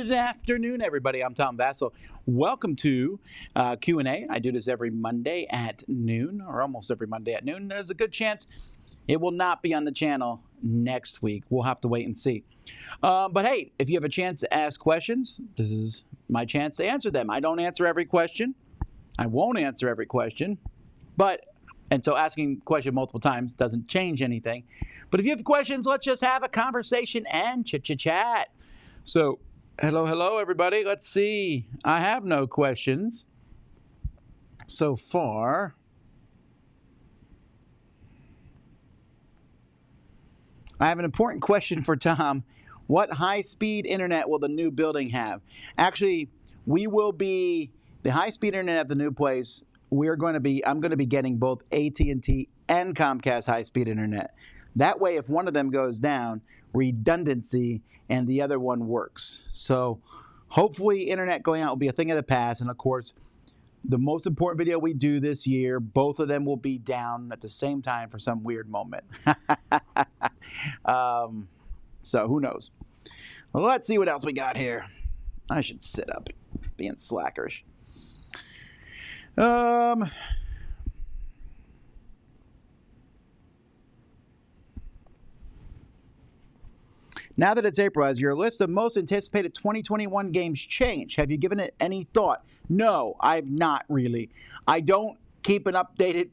Good afternoon, everybody. I'm Tom Vasel. Welcome to Q&A. I do this every Monday at noon, or almost every Monday at noon. There's a good chance it will not be on the channel next week. We'll have to wait and see. But hey, if you have a chance to ask questions, this is my chance to answer them. I don't answer every question. I won't answer every question. And so asking a question multiple times doesn't change anything. But if you have questions, let's just have a conversation and chit-chat. So, hello, everybody. Let's see. I have no questions so far. I have an important question for Tom. What high-speed internet will the new building have? Actually, we will be the high-speed internet of the new place. I'm going to be getting both AT&T and Comcast high-speed internet. That way, if one of them goes down, redundancy and the other one works. So hopefully internet going out will be a thing of the past. And of course, the most important video we do this year, both of them will be down at the same time for some weird moment. So who knows? Well, let's see what else we got here. I should sit up, being slackerish. Now that it's April, has your list of most anticipated 2021 games changed? Have you given it any thought? No, I've not really. I don't keep an updated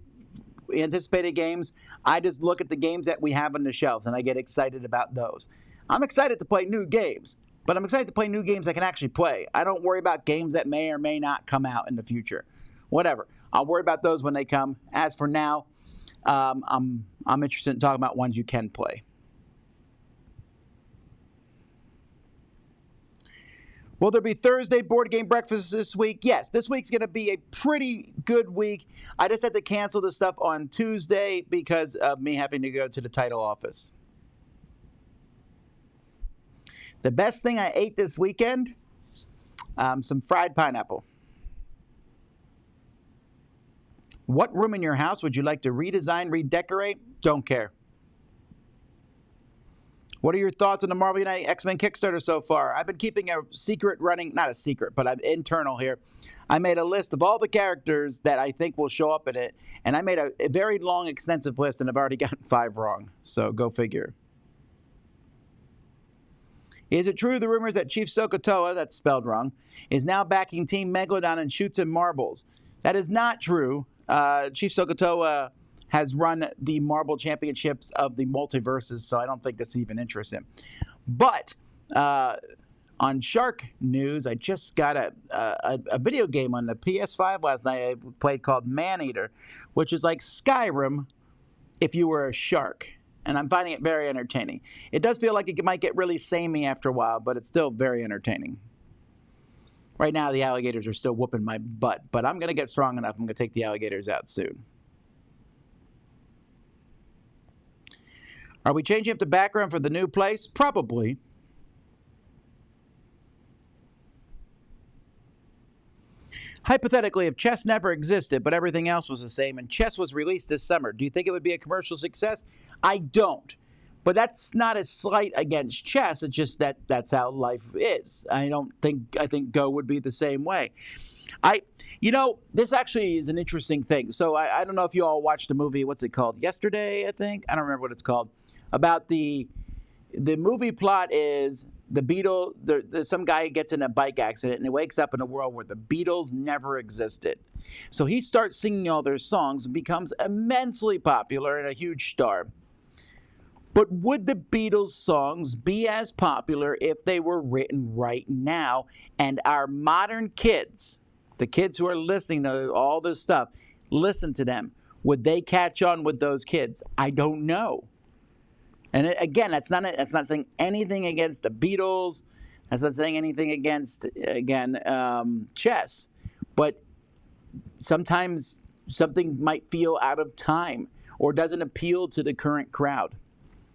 anticipated games. I just look at the games that we have on the shelves and I get excited about those. I'm excited to play new games, but I'm excited to play new games I can actually play. I don't worry about games that may or may not come out in the future. Whatever. I'll worry about those when they come. As for now, I'm interested in talking about ones you can play. Will there be Thursday board game breakfast this week? Yes, this week's going to be a pretty good week. I just had to cancel the stuff on Tuesday because of me having to go to the title office. The best thing I ate this weekend, some fried pineapple. What room in your house would you like to redesign, redecorate? Don't care. What are your thoughts on the Marvel United X-Men Kickstarter so far? I've been keeping a secret running, not a secret, but I'm internal here. I made a list of all the characters that I think will show up in it, and I made a very long, extensive list, and I've already gotten 5 wrong, so go figure. Is it true the rumors that Chief Sokotoa, that's spelled wrong, is now backing Team Megalodon and Shoots and Marbles? That is not true. Chief Sokotoa has run the Marble Championships of the multiverses, so I don't think that's even interesting. But on Shark News, I just got a video game on the PS5 last night I played called Maneater, which is like Skyrim if you were a shark. And I'm finding it very entertaining. It does feel like it might get really samey after a while, but it's still very entertaining. Right now, the alligators are still whooping my butt, but I'm going to get strong enough. I'm going to take the alligators out soon. Are we changing up the background for the new place? Probably. Hypothetically, if chess never existed, but everything else was the same, and chess was released this summer, do you think it would be a commercial success? I don't. But that's not a slight against chess. It's just that that's how life is. I think Go would be the same way. This actually is an interesting thing. So I don't know if you all watched the movie, what's it called? Yesterday, I think? I don't remember what it's called. About the movie plot is the Beatles, some guy gets in a bike accident and he wakes up in a world where the Beatles never existed. So he starts singing all their songs and becomes immensely popular and a huge star. But would the Beatles songs be as popular if they were written right now and our modern kids, the kids who are listening to all this stuff, listen to them? Would they catch on with those kids? I don't know. And again, that's not saying anything against the Beatles. That's not saying anything against, chess. But sometimes something might feel out of time or doesn't appeal to the current crowd.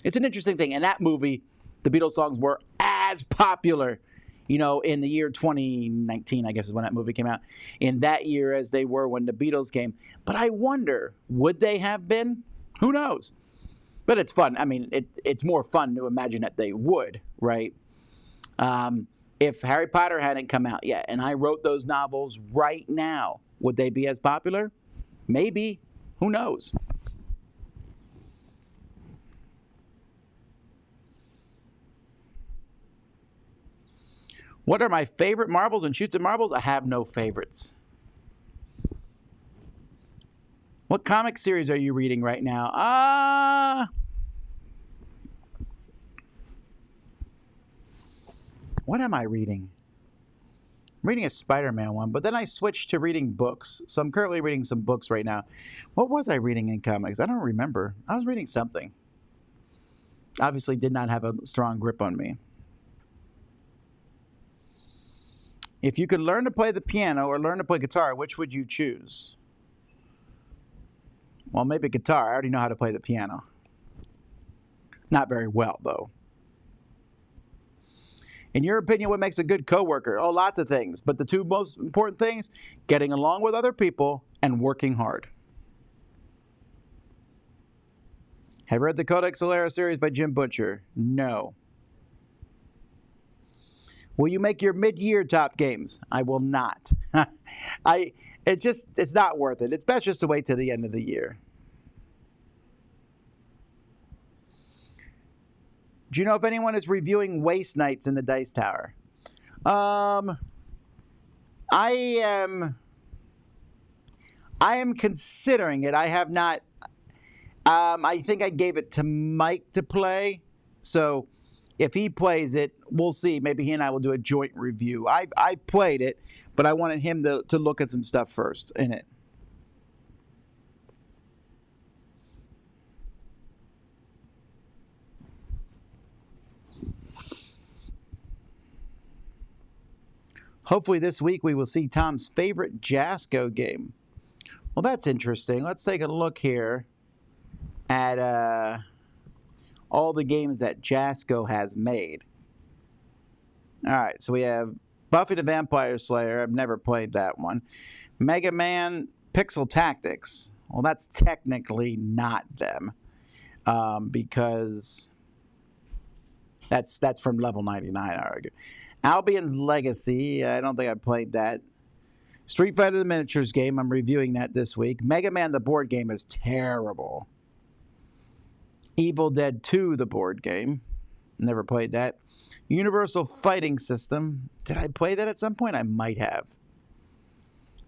It's an interesting thing. In that movie, the Beatles songs were as popular, in the year 2019, I guess is when that movie came out, in that year as they were when the Beatles came. But I wonder, would they have been? Who knows? But it's fun. I mean, it's more fun to imagine that they would, right? If Harry Potter hadn't come out yet and I wrote those novels right now, would they be as popular? Maybe. Who knows? What are my favorite marbles and shoots at marbles? I have no favorites. What comic series are you reading right now? What am I reading? I'm reading a Spider-Man one, but then I switched to reading books. So I'm currently reading some books right now. What was I reading in comics? I don't remember. I was reading something. Obviously did not have a strong grip on me. If you could learn to play the piano or learn to play guitar, which would you choose? Well, maybe guitar. I already know how to play the piano. Not very well, though. In your opinion, what makes a good coworker? Oh, lots of things. But the two most important things, getting along with other people and working hard. Have you read the Codex Alera series by Jim Butcher? No. Will you make your mid-year top games? I will not. It's not worth it. It's best just to wait till the end of the year. Do you know if anyone is reviewing Waste Nights in the Dice Tower? I am considering it. I have not. I think I gave it to Mike to play. So if he plays it, we'll see. Maybe he and I will do a joint review. I played it, but I wanted him to look at some stuff first in it. Hopefully this week we will see Tom's favorite Jasco game. Well, that's interesting. Let's take a look here at all the games that Jasco has made. All right, so we have Buffy the Vampire Slayer. I've never played that one. Mega Man Pixel Tactics. Well, that's technically not them because that's from level 99, I argue. Albion's Legacy. I don't think I played that. Street Fighter the Miniatures game. I'm reviewing that this week. Mega Man the board game is terrible. Evil Dead 2 the board game. Never played that. Universal Fighting System. Did I play that at some point? I might have.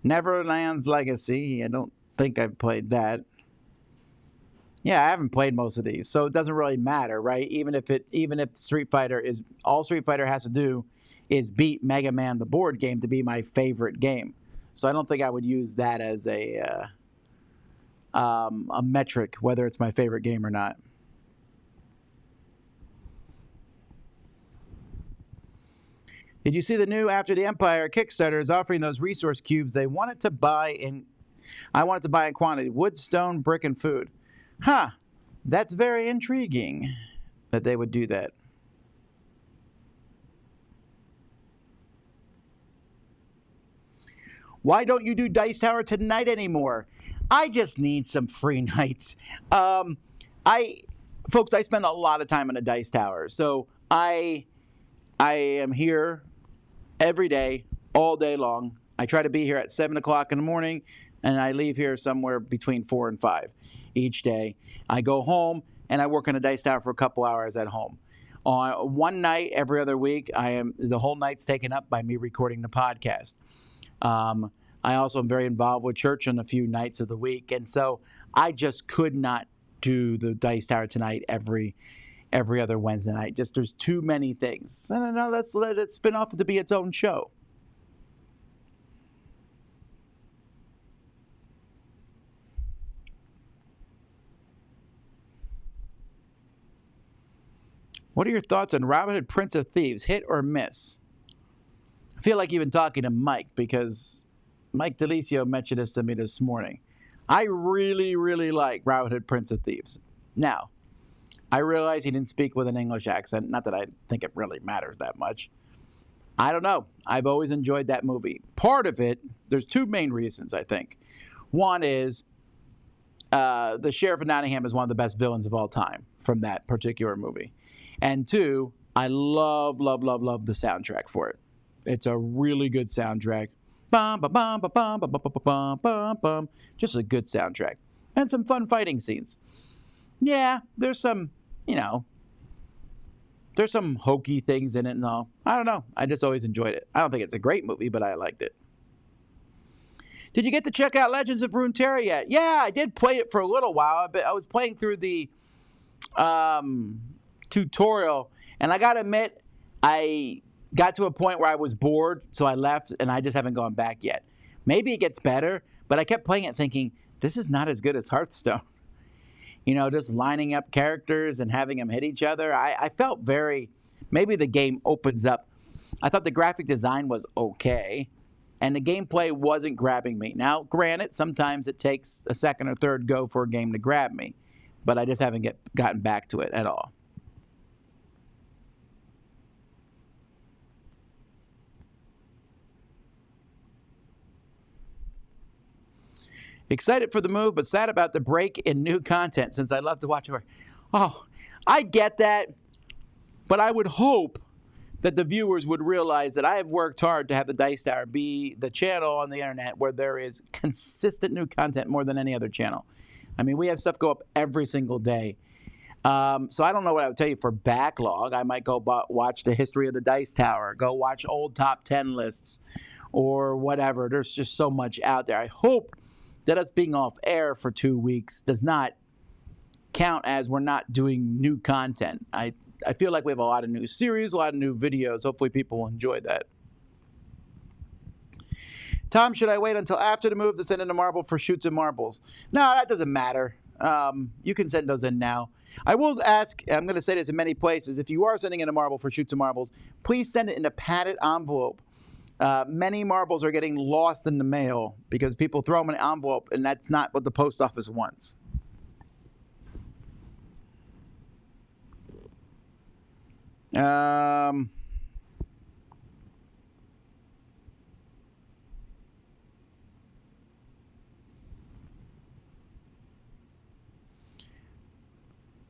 Neverland's Legacy. I don't think I've played that. Yeah, I haven't played most of these, so it doesn't really matter, right? Even if Street Fighter is all Street Fighter has to do is beat Mega Man the board game to be my favorite game. So I don't think I would use that as a metric whether it's my favorite game or not. Did you see the new After the Empire Kickstarter is offering those resource cubes I wanted to buy in quantity: wood, stone, brick, and food. Huh, that's very intriguing that they would do that. Why don't you do Dice Tower tonight anymore? I just need some free nights. Folks, I spend a lot of time in a Dice Tower, so I am here every day, all day long. I try to be here at 7 o'clock in the morning, and I leave here somewhere between 4 and 5 each day. I go home, and I work in a Dice Tower for a couple hours at home. On one night every other week, the whole night's taken up by me recording the podcast. I also am very involved with church on a few nights of the week, and so I just could not do the Dice Tower tonight every other Wednesday night. Just there's too many things. I don't know. Let's let it spin off to be its own show. What are your thoughts on Robin Hood Prince of Thieves? Hit or miss? I feel like you've been talking to Mike because Mike DeLisio mentioned this to me this morning. I really, really like Robin Hood Prince of Thieves. Now, I realize he didn't speak with an English accent. Not that I think it really matters that much. I don't know. I've always enjoyed that movie. Part of it, there's two main reasons, I think. One is the Sheriff of Nottingham is one of the best villains of all time from that particular movie. And two, I love the soundtrack for it. It's a really good soundtrack. Bum, ba, bum, ba, bum, ba, bum, ba, bum, bum, bum. Just a good soundtrack. And some fun fighting scenes. Yeah, there's some, there's some hokey things in it and all. I don't know. I just always enjoyed it. I don't think it's a great movie, but I liked it. Did you get to check out Legends of Runeterra yet? Yeah, I did play it for a little while. I was playing through the tutorial, and I got to admit, I got to a point where I was bored, so I left, and I just haven't gone back yet. Maybe it gets better, but I kept playing it thinking, this is not as good as Hearthstone. Just lining up characters and having them hit each other. I felt maybe the game opens up. I thought the graphic design was okay, and the gameplay wasn't grabbing me. Now, granted, sometimes it takes a second or third go for a game to grab me, but I just haven't gotten back to it at all. Excited for the move, but sad about the break in new content since I love to watch it. Oh, I get that, but I would hope that the viewers would realize that I have worked hard to have the Dice Tower be the channel on the internet where there is consistent new content more than any other channel. I mean, we have stuff go up every single day. So I don't know what I would tell you for backlog. I might go watch the history of the Dice Tower, go watch old top 10 lists or whatever. There's just so much out there. I hope that us being off air for 2 weeks does not count as we're not doing new content. I feel like we have a lot of new series, a lot of new videos. Hopefully people will enjoy that. Tom, should I wait until after the move to send in a marble for shoots and marbles? No, that doesn't matter. You can send those in now. I will ask, I'm going to say this in many places, if you are sending in a marble for shoots and marbles, please send it in a padded envelope. Many marbles are getting lost in the mail because people throw them in an envelope, and that's not what the post office wants.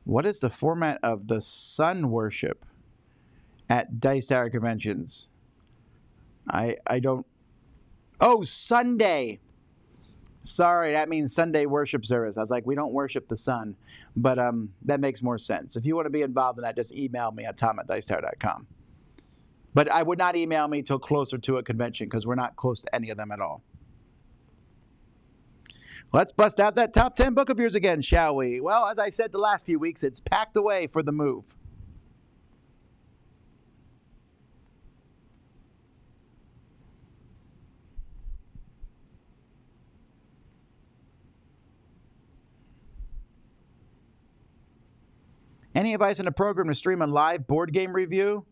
What is the format of the sun worship at Dice Tower conventions? I don't... Oh, Sunday! Sorry, that means Sunday worship service. I was like, we don't worship the sun. But that makes more sense. If you want to be involved in that, just email me at tom@dicetower.com. But I would not email me till closer to a convention because we're not close to any of them at all. Let's bust out that top 10 book of yours again, shall we? Well, as I said the last few weeks, it's packed away for the move. Any advice on a program to stream a live board game review?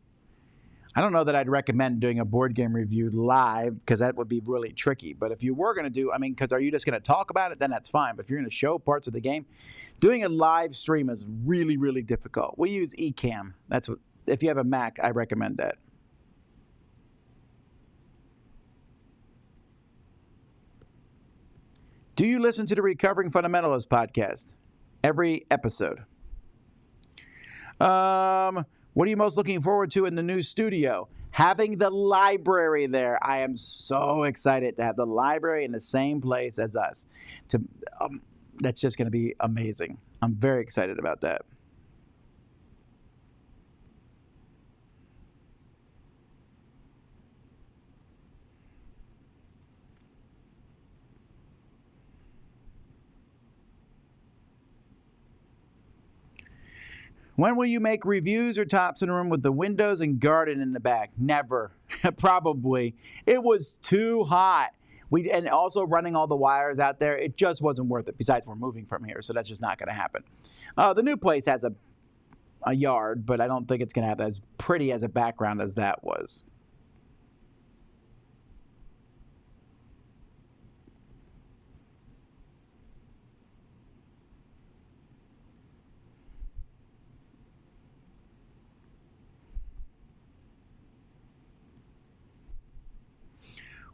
I don't know that I'd recommend doing a board game review live because that would be really tricky. But if you were going to do, because are you just going to talk about it? Then that's fine. But if you're going to show parts of the game, doing a live stream is really, really difficult. We use Ecamm. That's what. If you have a Mac, I recommend that. Do you listen to the Recovering Fundamentalist podcast? Every episode. What are you most looking forward to in the new studio? Having the library there. I am so excited to have the library in the same place as us. That's just going to be amazing. I'm very excited about that. When will you make reviews or tops in a room with the windows and garden in the back? Never. Probably. It was too hot. And also running all the wires out there, it just wasn't worth it. Besides, we're moving from here, so that's just not going to happen. The new place has a yard, but I don't think it's going to have as pretty as a background as that was.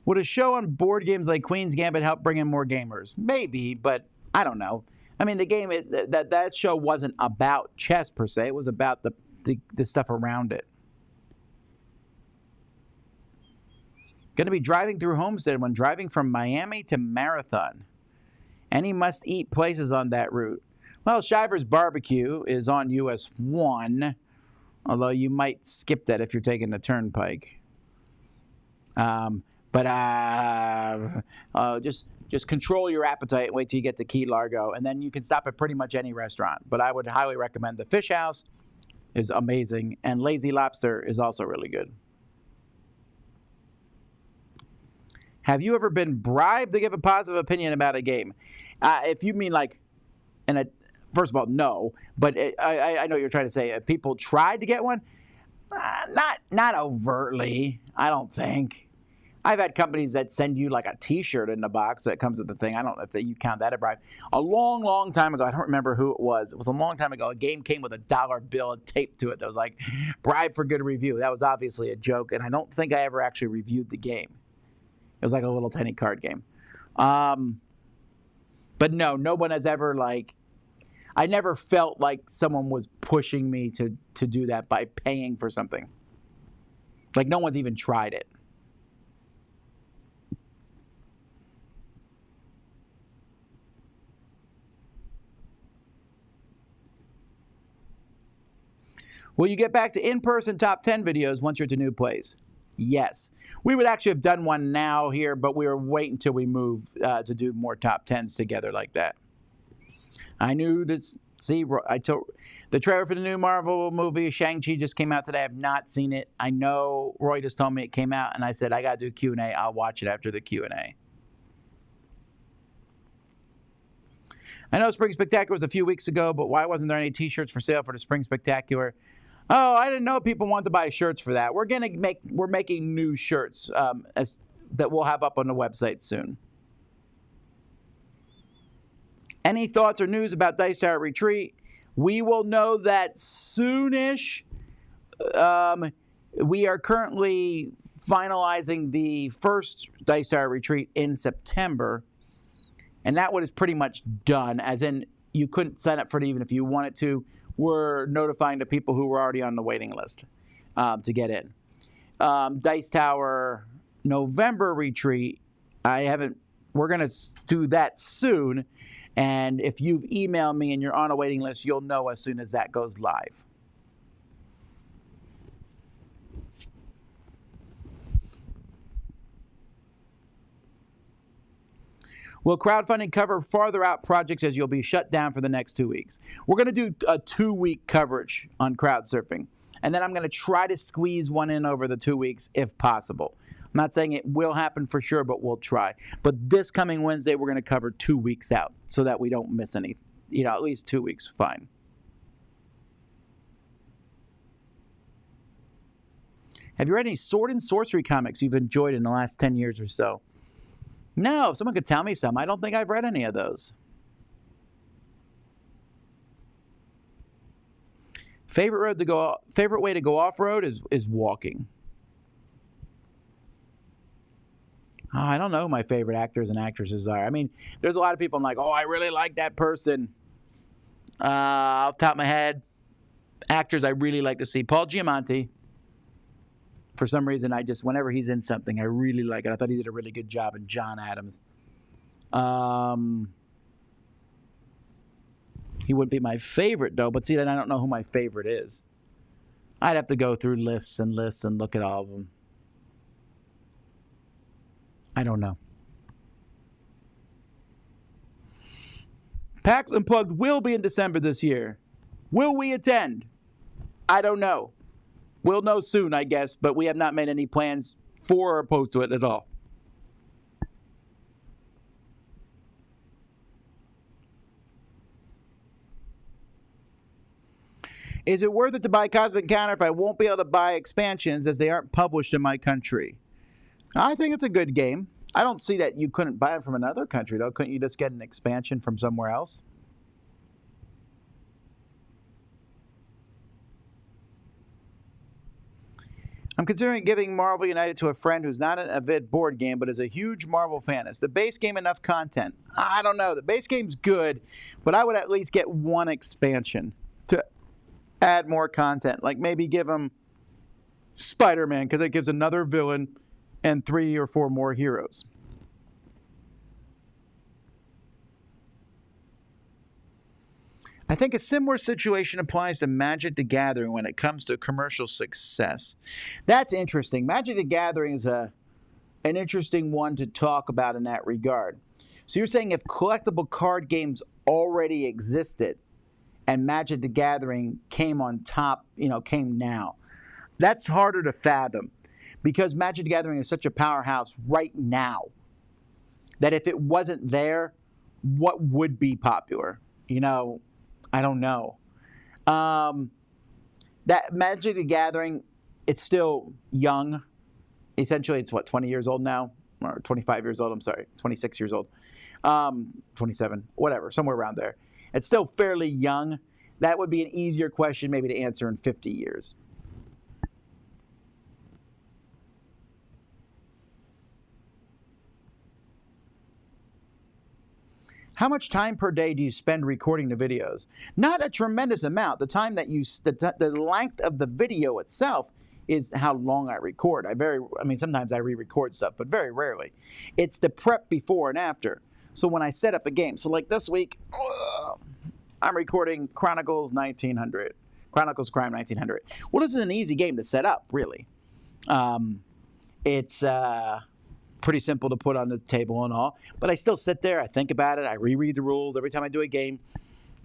Would a show on board games like Queen's Gambit help bring in more gamers? Maybe, but I don't know. I mean, the game, that show wasn't about chess per se. It was about the stuff around it. Going to be driving through Homestead when driving from Miami to Marathon. Any must-eat places on that route? Well, Shiver's Barbecue is on US 1, although you might skip that if you're taking the Turnpike. Just control your appetite and wait till you get to Key Largo, and then you can stop at pretty much any restaurant. But I would highly recommend the Fish House is amazing, and Lazy Lobster is also really good. Have you ever been bribed to give a positive opinion about a game? If you mean like, first of all, no. But I know what you're trying to say. If people tried to get one, not overtly. I don't think. I've had companies that send you like a T-shirt in the box that comes with the thing. I don't know if you count that a bribe. A long, long time ago, I don't remember who it was. It was a long time ago. A game came with a dollar bill taped to it that was like, bribe for good review. That was obviously a joke, and I don't think I ever actually reviewed the game. It was like a little tiny card game. But no one has ever I never felt like someone was pushing me to do that by paying for something. Like no one's even tried it. Will you get back to in-person top 10 videos once you're at a new place? Yes. We would actually have done one now here, but we were waiting until we move to do more top 10s together like that. I knew this. See, I told the trailer for the new Marvel movie, Shang-Chi, just came out today. I have not seen it. I know Roy just told me it came out, and I said, I got to do Q&A. I'll watch it after the Q&A. I know Spring Spectacular was a few weeks ago, but why wasn't there any T-shirts for sale for the Spring Spectacular? Oh, I didn't know people wanted to buy shirts for that. We're making new shirts that we'll have up on the website soon. Any thoughts or news about Dice Tower Retreat? We will know that soonish. We are currently finalizing the first Dice Tower Retreat in September, and that one is pretty much done, as in you couldn't sign up for it even if you wanted to. We're notifying the people who were already on the waiting list to get in. Dice Tower November Retreat, we're going to do that soon. And if you've emailed me and you're on a waiting list, you'll know as soon as that goes live. Will crowdfunding cover farther out projects as you'll be shut down for the next 2 weeks? We're going to do a 2-week coverage on crowdsurfing. And then I'm going to try to squeeze one in over the 2 weeks if possible. I'm not saying it will happen for sure, but we'll try. But this coming Wednesday, we're going to cover 2 weeks out so that we don't miss any. At least 2 weeks, fine. Have you read any sword and sorcery comics you've enjoyed in the last 10 years or so? No, if someone could tell me some. I don't think I've read any of those. Favorite way to go off-road is walking. I don't know who my favorite actors and actresses are. I mean, there's a lot of people I'm like, oh, I really like that person. Off the top of my head, actors I really like to see. Paul Giamatti. For some reason, whenever he's in something, I really like it. I thought he did a really good job in John Adams. He wouldn't be my favorite, though. But see, then I don't know who my favorite is. I'd have to go through lists and lists and look at all of them. I don't know. PAX Unplugged will be in December this year. Will we attend? I don't know. We'll know soon, I guess, but we have not made any plans for or opposed to it at all. Is it worth it to buy Cosmic Encounter if I won't be able to buy expansions as they aren't published in my country? I think it's a good game. I don't see that you couldn't buy it from another country, though. Couldn't you just get an expansion from somewhere else? I'm considering giving Marvel United to a friend who's not an avid board game, but is a huge Marvel fan. Is the base game enough content? I don't know. The base game's good, but I would at least get one expansion to add more content. Like maybe give him Spider-Man, because it gives another villain and 3 or 4 more heroes. I think a similar situation applies to Magic the Gathering when it comes to commercial success. That's interesting. Magic the Gathering is an interesting one to talk about in that regard. So you're saying if collectible card games already existed and Magic the Gathering came on top, came now, that's harder to fathom because Magic the Gathering is such a powerhouse right now that if it wasn't there, what would be popular? I don't know. That Magic the Gathering, it's still young. Essentially, it's 20 years old now? Or 25 years old, I'm sorry. 26 years old. 27, whatever, somewhere around there. It's still fairly young. That would be an easier question maybe to answer in 50 years. How much time per day do you spend recording the videos? Not a tremendous amount. The time that the length of the video itself is how long I record. Sometimes I re-record stuff, but very rarely. It's the prep before and after. So when I set up a game, so like this week, I'm recording Chronicles 1900, Chronicles Crime 1900. Well, this is an easy game to set up, really. It's pretty simple to put on the table and all, but I still sit there, I think about it, I reread the rules every time I do a game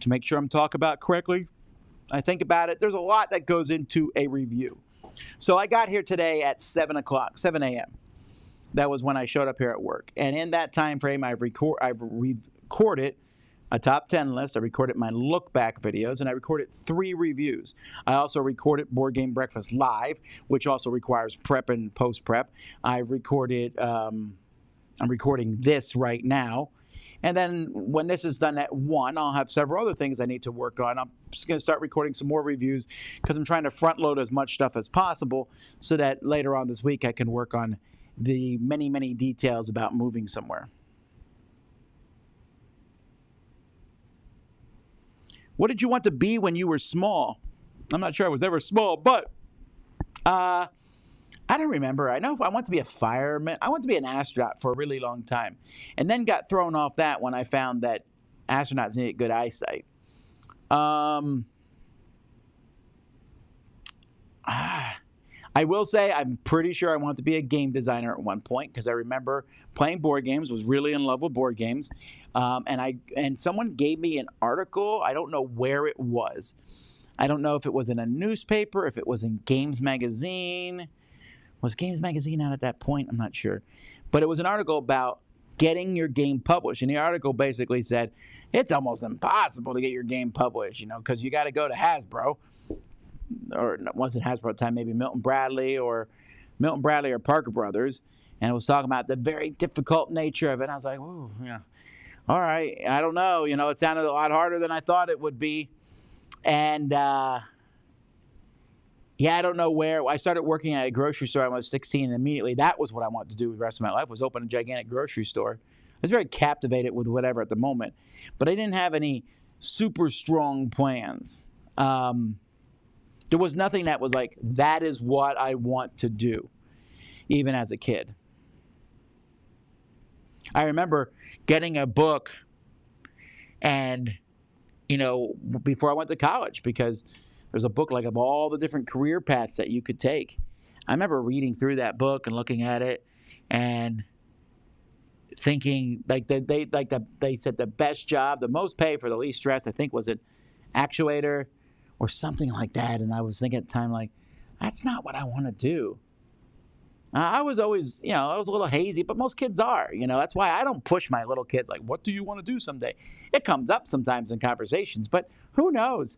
to make sure I'm talking about it correctly. I think about it. There's a lot that goes into a review. So I got here today at 7 a.m. That was when I showed up here at work. And in that time frame, I've recorded a top 10 list. I recorded my look back videos, and I recorded 3 reviews. I also recorded Board Game Breakfast Live, which also requires prep and post prep. I'm recording this right now. And then when this is done at 1, I'll have several other things I need to work on. I'm just going to start recording some more reviews because I'm trying to front load as much stuff as possible so that later on this week I can work on the many, many details about moving somewhere. What did you want to be when you were small? I'm not sure I was ever small, but I don't remember. I know if I want to be a fireman. I want to be an astronaut for a really long time. And then got thrown off that when I found that astronauts needed good eyesight. I will say I'm pretty sure I want to be a game designer at one point because I remember playing board games, was really in love with board games. And someone gave me an article. I don't know where it was. I don't know if it was in a newspaper, if it was in Games Magazine. Was Games Magazine out at that point? I'm not sure. But it was an article about getting your game published. And the article basically said, it's almost impossible to get your game published, because you got to go to Hasbro. Or it wasn't Hasbro at the time, maybe Milton Bradley or Parker Brothers. And it was talking about the very difficult nature of it. And I was like, ooh, yeah. All right. I don't know. It sounded a lot harder than I thought it would be. And, I don't know where. I started working at a grocery store when I was 16, and immediately that was what I wanted to do the rest of my life, was open a gigantic grocery store. I was very captivated with whatever at the moment, but I didn't have any super strong plans. There was nothing that was like, that is what I want to do, even as a kid. I remember getting a book and, before I went to college, because there's a book like of all the different career paths that you could take. I remember reading through that book and looking at it and thinking they said the best job, the most pay for the least stress, I think was an actuator or something like that. And I was thinking at the time, like, that's not what I want to do. I was always, I was a little hazy, but most kids are, that's why I don't push my little kids like, what do you want to do someday? It comes up sometimes in conversations, but who knows?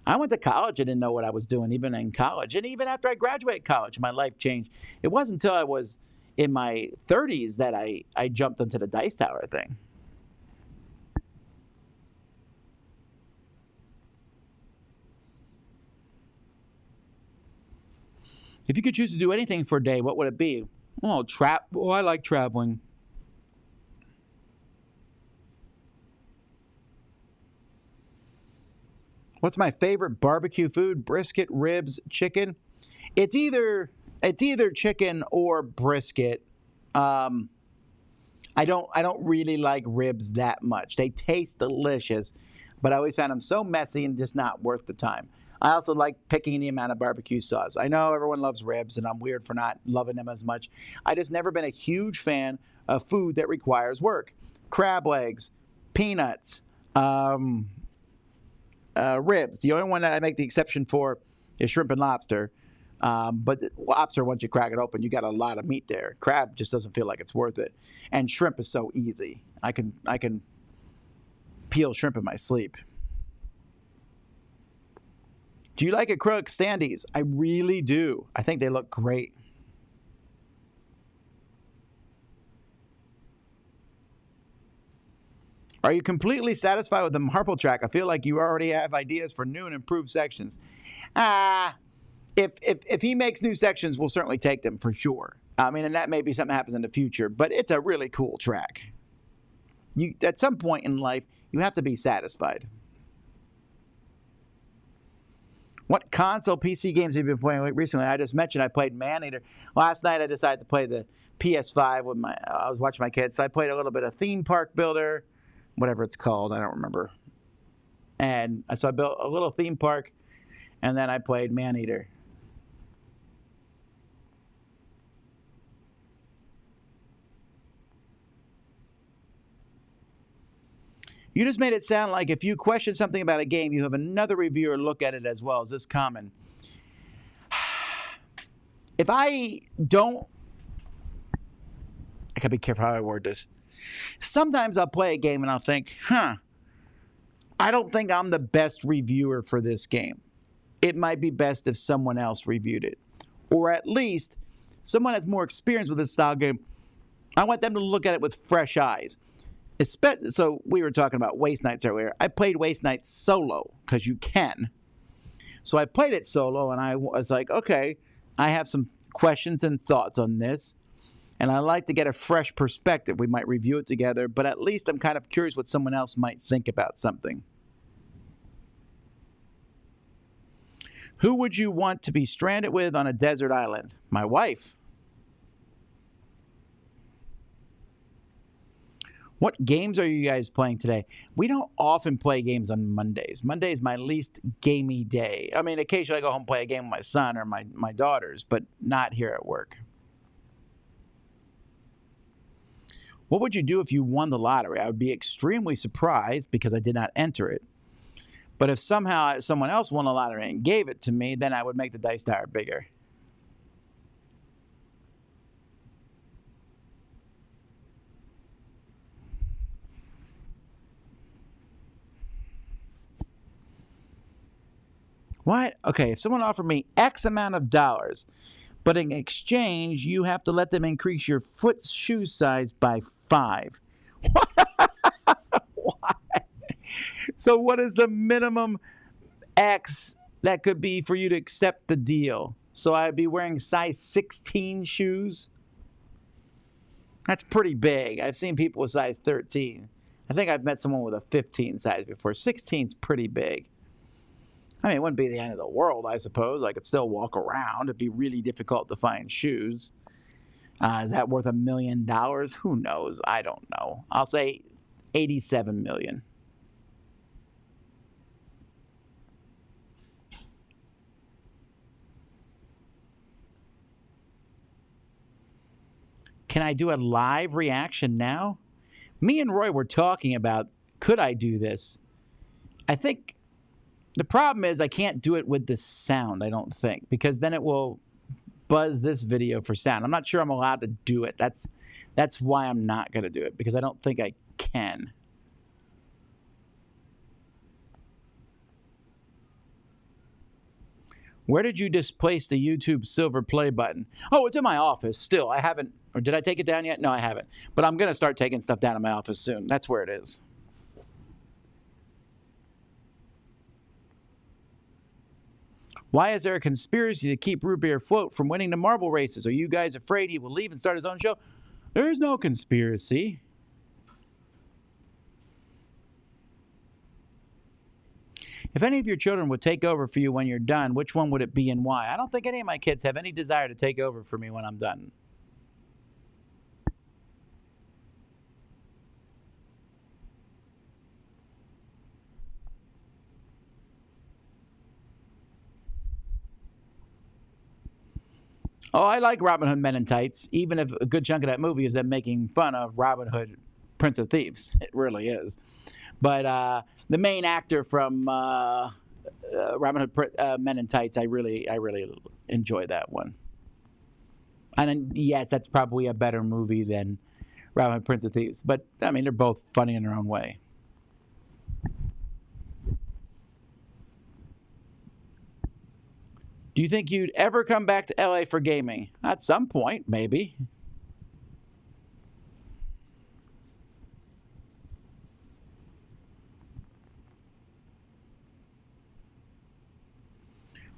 I went to college. I didn't know what I was doing, even in college. And even after I graduated college, my life changed. It wasn't until I was in my 30s that I jumped into the dice tower thing. If you could choose to do anything for a day, what would it be? Oh, I like traveling. What's my favorite barbecue food? Brisket, ribs, chicken. It's either It's either chicken or brisket. I don't really like ribs that much. They taste delicious, but I always found them so messy and just not worth the time. I also like picking the amount of barbecue sauce. I know everyone loves ribs, and I'm weird for not loving them as much. I just never been a huge fan of food that requires work. Crab legs, peanuts, ribs. The only one that I make the exception for is shrimp and lobster. But lobster, once you crack it open, you got a lot of meat there. Crab just doesn't feel like it's worth it. And shrimp is so easy. I can peel shrimp in my sleep. Do you like acrylic standees? I really do. I think they look great. Are you completely satisfied with the marble track? I feel like you already have ideas for new and improved sections. If he makes new sections, we'll certainly take them for sure. I mean, and that may be something that happens in the future, but it's a really cool track. At some point in life, you have to be satisfied. What console PC games have you been playing recently? I just mentioned I played Maneater. Last night I decided to play the PS5 with I was watching my kids, so I played a little bit of Theme Park Builder, whatever it's called, I don't remember. And so I built a little theme park, and then I played Maneater. You just made it sound like if you question something about a game, you have another reviewer look at it as well. Is this common? If I don't, I gotta be careful how I word this. Sometimes I'll play a game and I'll think, I don't think I'm the best reviewer for this game. It might be best if someone else reviewed it. Or at least someone has more experience with this style game. I want them to look at it with fresh eyes. So we were talking about Waste Nights earlier. I played Waste Nights solo because you can. So I played it solo, and I was like, okay, I have some questions and thoughts on this, and I like to get a fresh perspective. We might review it together, but at least I'm kind of curious what someone else might think about something. Who would you want to be stranded with on a desert island? My wife. What games are you guys playing today? We don't often play games on Mondays. Monday is my least gamey day. I mean, occasionally I go home and play a game with my son or my daughters, but not here at work. What would you do if you won the lottery? I would be extremely surprised because I did not enter it. But if somehow someone else won the lottery and gave it to me, then I would make the dice tower bigger. What? Okay, if someone offered me X amount of dollars, but in exchange, you have to let them increase your foot shoe size by 5. Why? So what is the minimum X that could be for you to accept the deal? So I'd be wearing size 16 shoes? That's pretty big. I've seen people with size 13. I think I've met someone with a 15 size before. 16's pretty big. I mean, it wouldn't be the end of the world, I suppose. I could still walk around. It'd be really difficult to find shoes. Is that worth $1 million? Who knows? I don't know. I'll say 87 million. Can I do a live reaction now? Me and Roy were talking about, could I do this? I think the problem is I can't do it with the sound, I don't think, because then it will buzz this video for sound. I'm not sure I'm allowed to do it. That's why I'm not going to do it, because I don't think I can. Where did you displace the YouTube silver play button? Oh, it's in my office still. I haven't, or did I take it down yet? No, I haven't. But I'm going to start taking stuff down in my office soon. That's where it is. Why is there a conspiracy to keep Root Beer afloat from winning the marble races? Are you guys afraid he will leave and start his own show? There is no conspiracy. If any of your children would take over for you when you're done, which one would it be and why? I don't think any of my kids have any desire to take over for me when I'm done. Oh, I like Robin Hood Men in Tights, even if a good chunk of that movie is them making fun of Robin Hood, Prince of Thieves. It really is. But the main actor from Robin Hood Men in Tights, I really enjoy that one. And then, yes, that's probably a better movie than Robin Hood, Prince of Thieves. But, I mean, they're both funny in their own way. Do you think you'd ever come back to LA for gaming? At some point, maybe.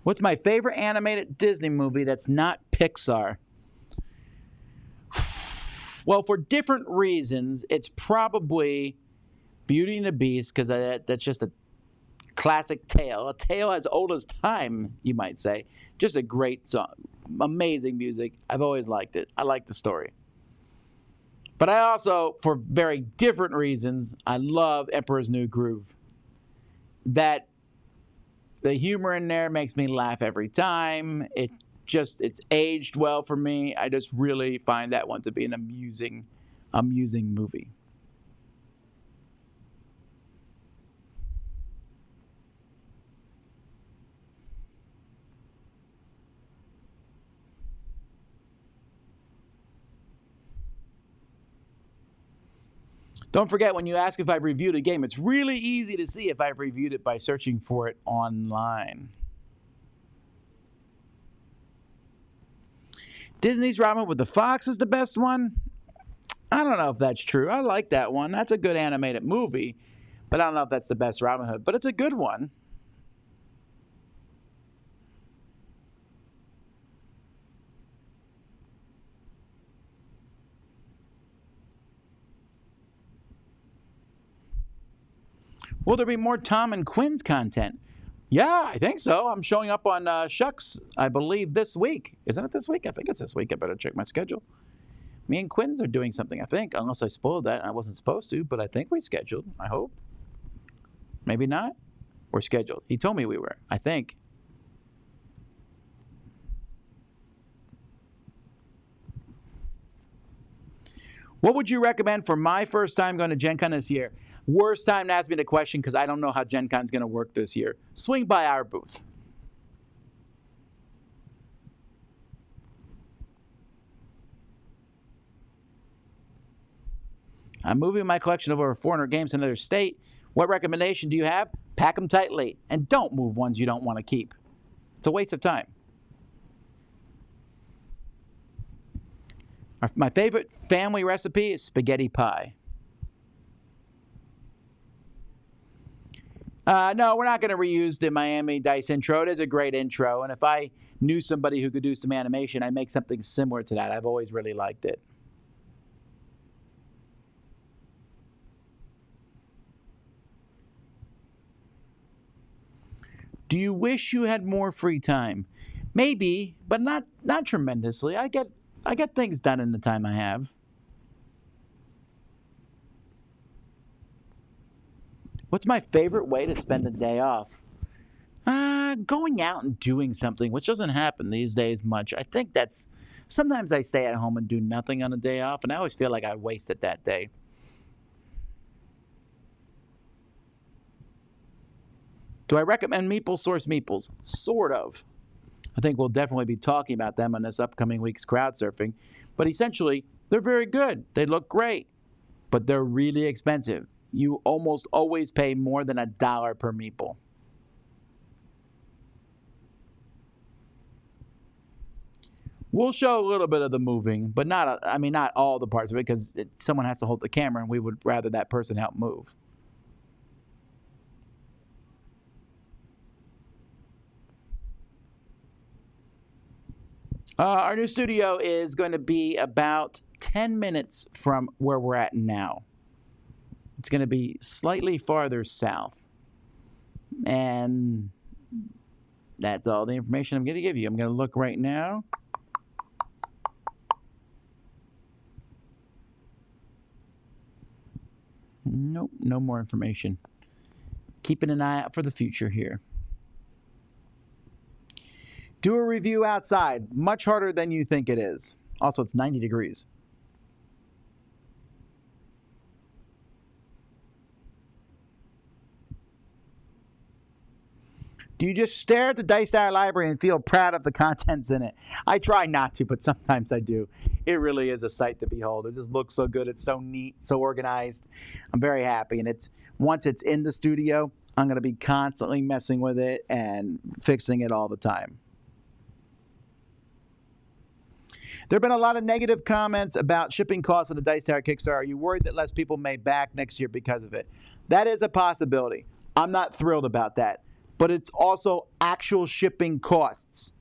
What's my favorite animated Disney movie that's not Pixar? Well, for different reasons, it's probably Beauty and the Beast, because that's just a classic tale, a tale as old as time, you might say. Just a great song, amazing music. I've always liked it. I like the story. But I also, for very different reasons, I love Emperor's New Groove. The humor in there makes me laugh every time. It's aged well for me. I just really find that one to be an amusing movie. Don't forget, when you ask if I've reviewed a game, it's really easy to see if I've reviewed it by searching for it online. Disney's Robin with the Fox is the best one? I don't know if that's true. I like that one. That's a good animated movie, but I don't know if that's the best Robin Hood, but it's a good one. Will there be more Tom and Quinn's content? Yeah, I think so. I'm showing up on Shucks, I believe, this week. Isn't it this week? I think it's this week. I better check my schedule. Me and Quinn's are doing something, I think, unless I spoiled that. I wasn't supposed to, but I think we scheduled, I hope. Maybe not. We're scheduled. He told me we were, I think. What would you recommend for my first time going to Gen Con this year? Worst time to ask me the question because I don't know how Gen Con's going to work this year. Swing by our booth. I'm moving my collection of over 400 games to another state. What recommendation do you have? Pack them tightly and don't move ones you don't want to keep. It's a waste of time. My favorite family recipe is spaghetti pie. No, we're not going to reuse the Miami Dice intro. It is a great intro, and if I knew somebody who could do some animation, I'd make something similar to that. I've always really liked it. Do you wish you had more free time? Maybe, but not tremendously. I get things done in the time I have. What's my favorite way to spend a day off? Going out and doing something, which doesn't happen these days much. I think that's... Sometimes I stay at home and do nothing on a day off, and I always feel like I wasted that day. Do I recommend Meeple source meeples? Sort of. I think we'll definitely be talking about them on this upcoming week's crowd surfing. But essentially, they're very good. They look great, but they're really expensive. You almost always pay more than $1 per meeple. We'll show a little bit of the moving, but not all the parts of it, because someone has to hold the camera, and we would rather that person help move. Our new studio is going to be about 10 minutes from where we're at now. It's going to be slightly farther south. And that's all the information I'm going to give you. I'm going to look right now. Nope, no more information. Keeping an eye out for the future here. Do a review outside. Much harder than you think it is. Also, it's 90 degrees. Do you just stare at the Dice Tower library and feel proud of the contents in it? I try not to, but sometimes I do. It really is a sight to behold. It just looks so good. It's so neat, so organized. I'm very happy. And once it's in the studio, I'm going to be constantly messing with it and fixing it all the time. There have been a lot of negative comments about shipping costs on the Dice Tower Kickstarter. Are you worried that less people may back next year because of it? That is a possibility. I'm not thrilled about that. But it's also actual shipping costs.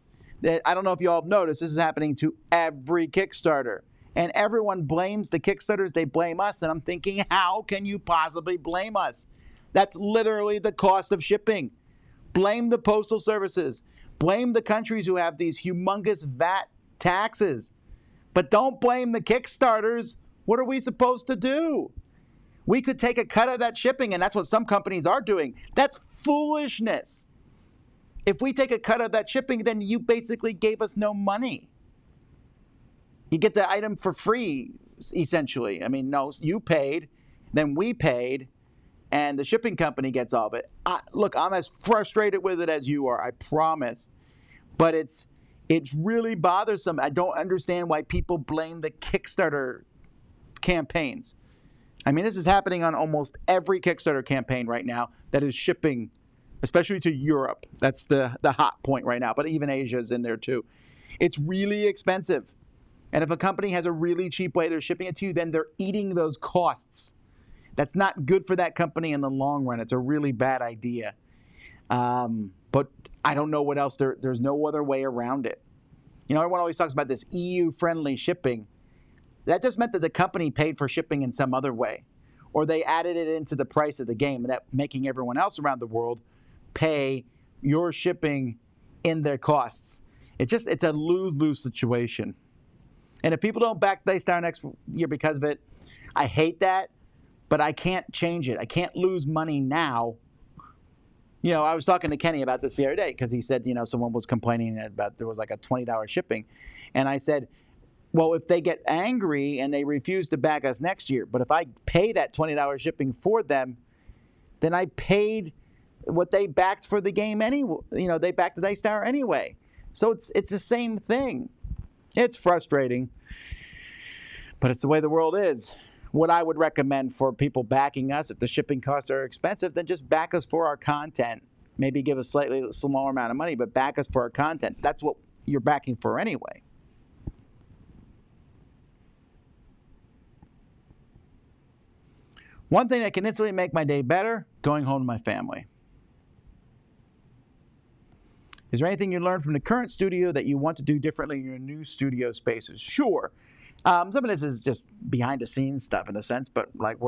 That I don't know if you all have noticed, this is happening to every Kickstarter. And everyone blames the Kickstarters, they blame us. And I'm thinking, how can you possibly blame us? That's literally the cost of shipping. Blame the postal services. Blame the countries who have these humongous VAT taxes. But don't blame the Kickstarters. What are we supposed to do? We could take a cut of that shipping, and that's what some companies are doing. That's foolishness. If we take a cut of that shipping, then you basically gave us no money. You get the item for free, essentially. I mean, no, you paid, then we paid, and the shipping company gets all of it. Look, I'm as frustrated with it as you are, I promise. But it's really bothersome. I don't understand why people blame the Kickstarter campaigns. I mean, this is happening on almost every Kickstarter campaign right now that is shipping, especially to Europe. That's the hot point right now, but even Asia is in there too. It's really expensive. And if a company has a really cheap way they're shipping it to you, then they're eating those costs. That's not good for that company in the long run. It's a really bad idea. But I don't know what else. There's no other way around it. You know, everyone always talks about this EU-friendly shipping. That just meant that the company paid for shipping in some other way, or they added it into the price of the game, and that making everyone else around the world pay your shipping in their costs. It's a lose-lose situation. And if people don't back Dice Tower next year because of it, I hate that, but I can't change it. I can't lose money now. You know, I was talking to Kenny about this the other day because he said, you know, someone was complaining about there was like a $20 shipping. And I said, well, if they get angry and they refuse to back us next year, but if I pay that $20 shipping for them, then I paid what they backed for the game anyway. You know, they backed the Dice Tower anyway. So it's the same thing. It's frustrating, but it's the way the world is. What I would recommend for people backing us, if the shipping costs are expensive, then just back us for our content. Maybe give a slightly smaller amount of money, but back us for our content. That's what you're backing for anyway. One thing that can instantly make my day better, going home to my family. Is there anything you learned from the current studio that you want to do differently in your new studio spaces? Sure. Some of this is just behind the scenes stuff in a sense, but like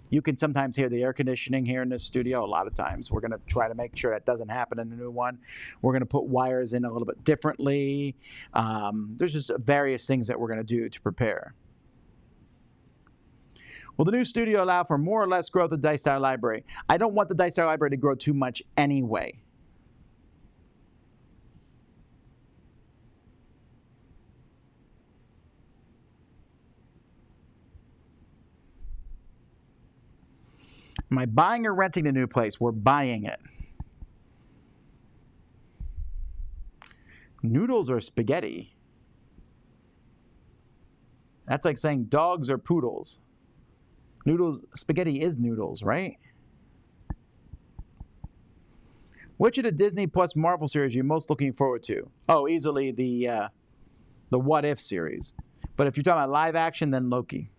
you can sometimes hear the air conditioning here in this studio. A lot of times we're going to try to make sure that doesn't happen in the new one. We're going to put wires in a little bit differently. There's just various things that we're going to do to prepare. Will the new studio allow for more or less growth of the Dice Tower library? I don't want the Dice Tower library to grow too much anyway. Am I buying or renting the new place? We're buying it. Noodles or spaghetti? That's like saying dogs or poodles. Noodles, spaghetti is noodles, right? Which of the Disney Plus Marvel series are you most looking forward to? Oh, easily the What If series. But if you're talking about live action, then Loki.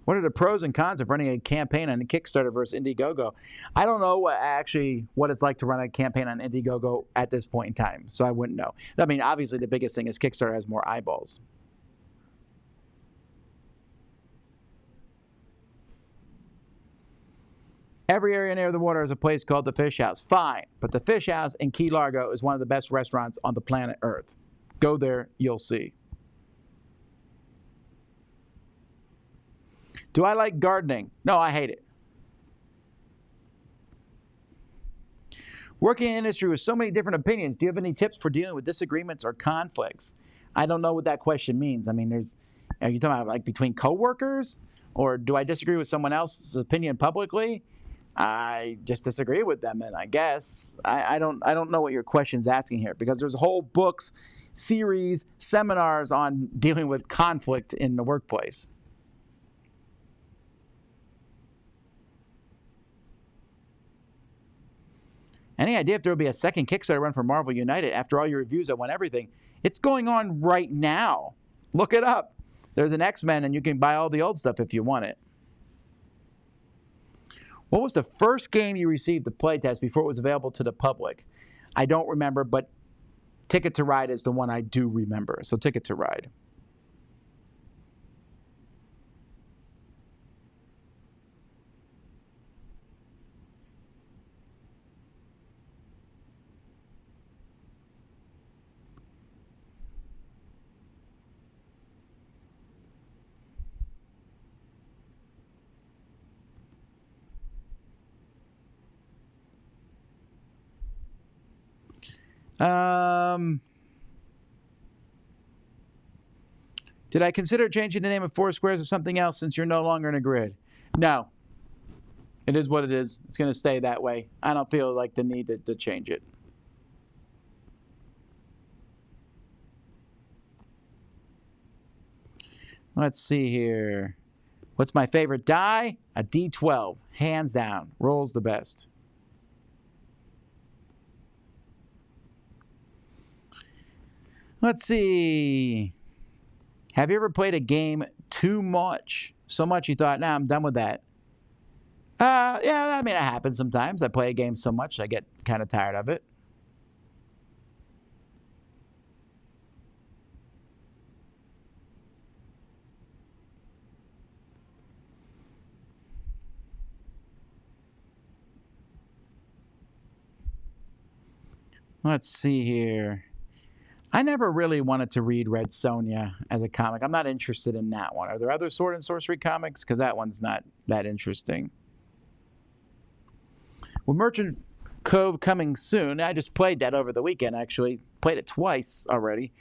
What are the pros and cons of running a campaign on Kickstarter versus Indiegogo? I don't know what it's like to run a campaign on Indiegogo at this point in time, so I wouldn't know. I mean, obviously the biggest thing is Kickstarter has more eyeballs. Every area near the water is a place called the Fish House. Fine, but the Fish House in Key Largo is one of the best restaurants on the planet Earth. Go there, you'll see. Do I like gardening? No, I hate it. Working in an industry with so many different opinions, do you have any tips for dealing with disagreements or conflicts? I don't know what that question means. I mean, are you talking about like between coworkers? Or do I disagree with someone else's opinion publicly? I just disagree with them, and I guess. I don't know what your question's asking here, because there's whole books, series, seminars on dealing with conflict in the workplace. Any idea if there will be a second Kickstarter run for Marvel United? After all your reviews, I want everything. It's going on right now. Look it up. There's an X-Men, and you can buy all the old stuff if you want it. What was the first game you received to playtest before it was available to the public? I don't remember, but Ticket to Ride is the one I do remember. So Ticket to Ride. Did I consider changing the name of Foursquare to something else since you're no longer in a grid? No. It is what it is. It's going to stay that way. I don't feel like the need to change it. Let's see here. What's my favorite die? A D12. Hands down. Rolls the best. Let's see. Have you ever played a game too much? So much you thought, nah, I'm done with that. Yeah, I mean, it happens sometimes. I play a game so much, I get kind of tired of it. Let's see here. I never really wanted to read Red Sonja as a comic. I'm not interested in that one. Are there other sword and sorcery comics? Because that one's not that interesting. With Merchant Cove coming soon, I just played that over the weekend, actually. Played it twice already.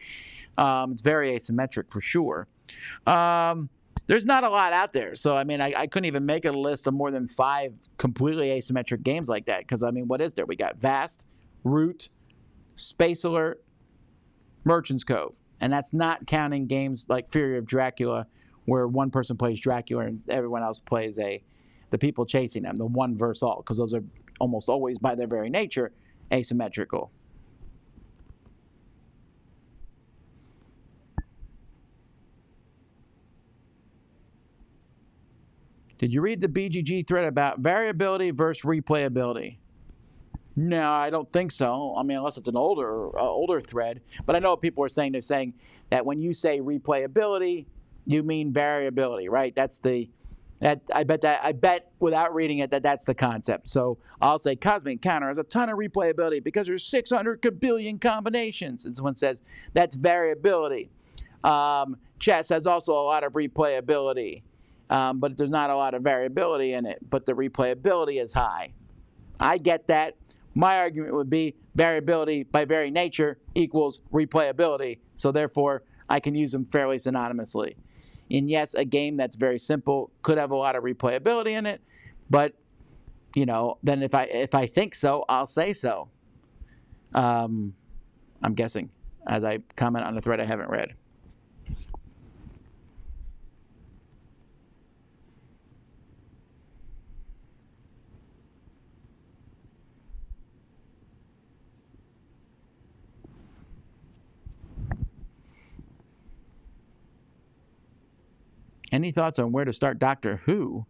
It's very asymmetric for sure. There's not a lot out there. So, I mean, I couldn't even make a list of more than 5 completely asymmetric games like that. Because, I mean, what is there? We got Vast, Root, Space Alert, Merchant's Cove. And that's not counting games like Fury of Dracula, where one person plays Dracula and everyone else plays the people chasing them, the one versus all, because those are almost always, by their very nature, asymmetrical. Did you read the BGG thread about variability versus replayability? No, I don't think so. I mean, unless it's an older thread. But I know what people are saying. They're saying that when you say replayability, you mean variability, right? I bet without reading it that's the concept. So I'll say Cosmic Encounter has a ton of replayability because there's 600 billion combinations. And someone says that's variability. Chess has also a lot of replayability, but there's not a lot of variability in it. But the replayability is high. I get that. My argument would be variability by very nature equals replayability. So therefore, I can use them fairly synonymously. And yes, a game that's very simple could have a lot of replayability in it, but you know, then if I think so, I'll say so. I'm guessing as I comment on a thread I haven't read. Any thoughts on where to start Doctor Who?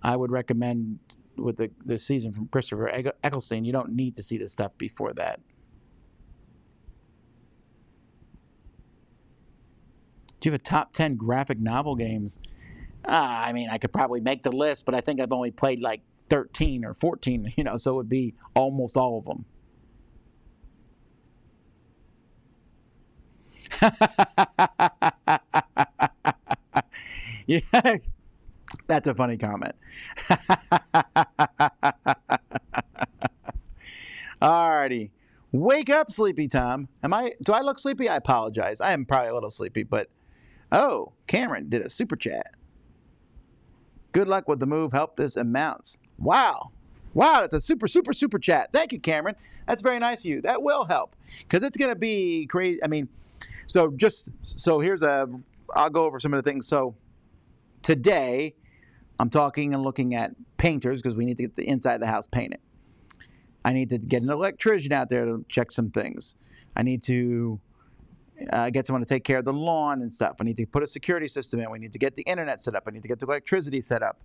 I would recommend with the season from Christopher Eccleston, you don't need to see the stuff before that. Do you have a top 10 graphic novel games? I mean, I could probably make the list, but I think I've only played like 13 or 14, so it would be almost all of them. Yeah, that's a funny comment. Alrighty. Wake up, sleepy Tom. Do I look sleepy? I apologize. I am probably a little sleepy, but oh, Cameron did a super chat. Good luck with the move. Help this amounts. Wow. Wow, that's a super chat. Thank you, Cameron. That's very nice of you. That will help because it's going to be crazy. I mean, so I'll go over some of the things. So today, I'm talking and looking at painters because we need to get the inside of the house painted. I need to get an electrician out there to check some things. I need to get someone to take care of the lawn and stuff. I need to put a security system in. We need to get the internet set up. I need to get the electricity set up.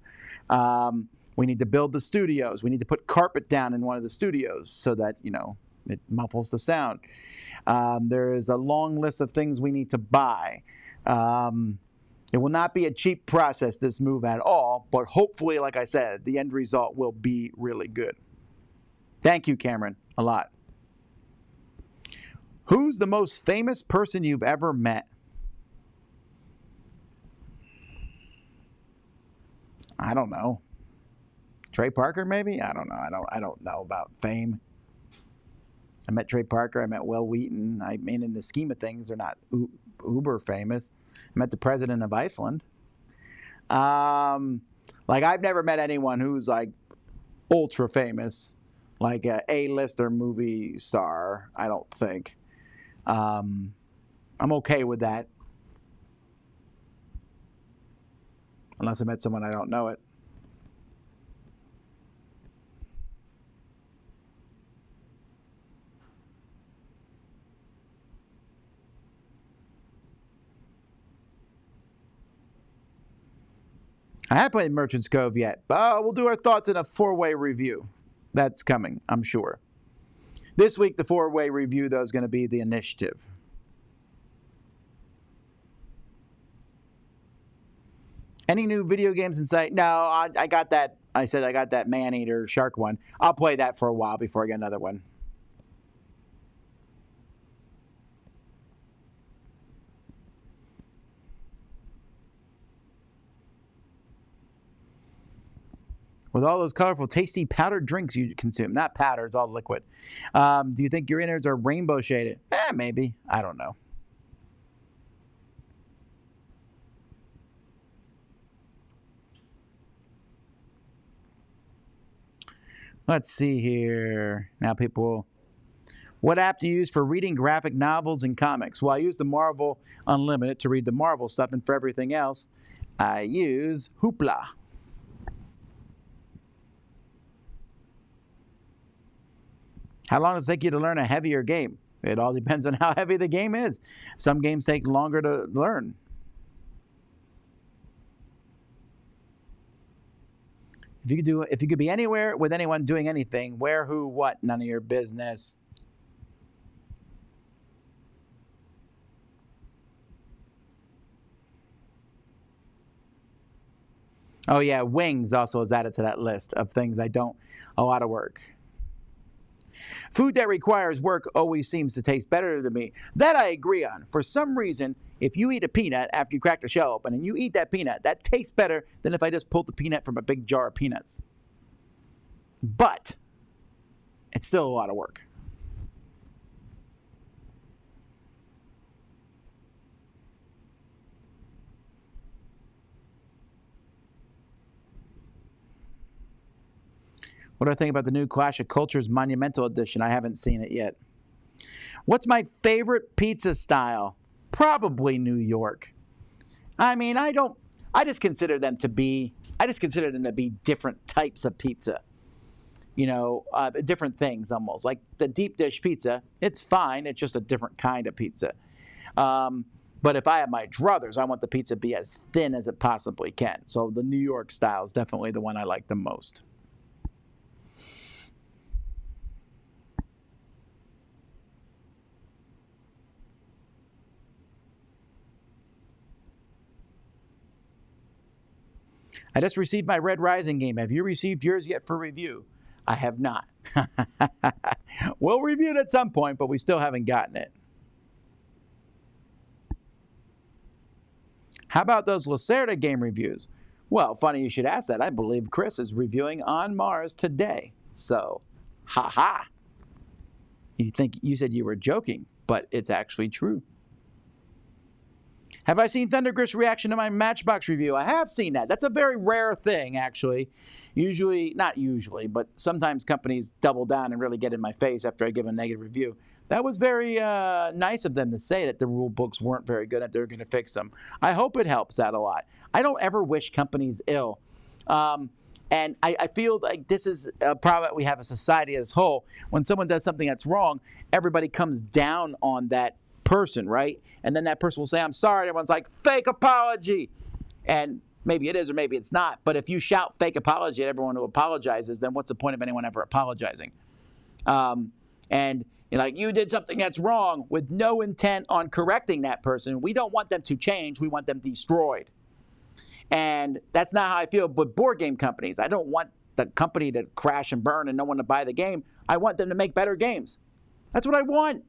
We need to build the studios. We need to put carpet down in one of the studios so that, it muffles the sound. There is a long list of things we need to buy. It will not be a cheap process, this move at all, but hopefully, like I said, the end result will be really good. Thank you, Cameron, a lot. Who's the most famous person you've ever met? I don't know. Trey Parker, maybe? I don't know. I don't know about fame. I met Trey Parker. I met Will Wheaton. I mean, in the scheme of things, they're not uber famous. I met the president of Iceland. I've never met anyone who's like ultra famous, like a A-lister movie star. I don't think. I'm okay with that. Unless I met someone I don't know it. I haven't played Merchant's Cove yet, but we'll do our thoughts in a 4-way review. That's coming, I'm sure. This week, the 4-way review, though, is going to be the initiative. Any new video games in sight? No, I got that. I said I got that man-eater shark one. I'll play that for a while before I get another one. With all those colorful, tasty powdered drinks you consume. Not powder, it's all liquid. Do you think your innards are rainbow shaded? Maybe. I don't know. Let's see here. Now people, what app do you use for reading graphic novels and comics? Well, I use the Marvel Unlimited to read the Marvel stuff, and for everything else, I use Hoopla. How long does it take you to learn a heavier game? It all depends on how heavy the game is. Some games take longer to learn. If you could be anywhere with anyone doing anything, where, who, what, none of your business. Oh yeah, Wings also is added to that list of things a lot of work. Food that requires work always seems to taste better to me. That I agree on. For some reason, if you eat a peanut after you crack the shell open and you eat that peanut, that tastes better than if I just pulled the peanut from a big jar of peanuts. But it's still a lot of work. What do I think about the new Clash of Cultures Monumental Edition? I haven't seen it yet. What's my favorite pizza style? Probably New York. I mean, I just consider them to be different types of pizza. Different things almost. Like the deep dish pizza, it's fine. It's just a different kind of pizza. But if I have my druthers, I want the pizza to be as thin as it possibly can. So the New York style is definitely the one I like the most. I just received my Red Rising game. Have you received yours yet for review? I have not. We'll review it at some point, but we still haven't gotten it. How about those Lacerda game reviews? Well, funny you should ask that. I believe Chris is reviewing On Mars today. So, ha-ha. You said you were joking, but it's actually true. Have I seen Thundergriff's reaction to my Matchbox review? I have seen that. That's a very rare thing, actually. Not usually, but sometimes companies double down and really get in my face after I give a negative review. That was very nice of them to say that the rule books weren't very good and they're going to fix them. I hope it helps out a lot. I don't ever wish companies ill. And I feel like this is a problem that we have as a society as a whole. When someone does something that's wrong, everybody comes down on that person, right? And then that person will say, I'm sorry. Everyone's like, fake apology. And maybe it is or maybe it's not. But if you shout fake apology at everyone who apologizes, then what's the point of anyone ever apologizing? And you're like, you did something that's wrong with no intent on correcting that person. We don't want them to change. We want them destroyed. And that's not how I feel with board game companies. I don't want the company to crash and burn and no one to buy the game. I want them to make better games. That's what I want.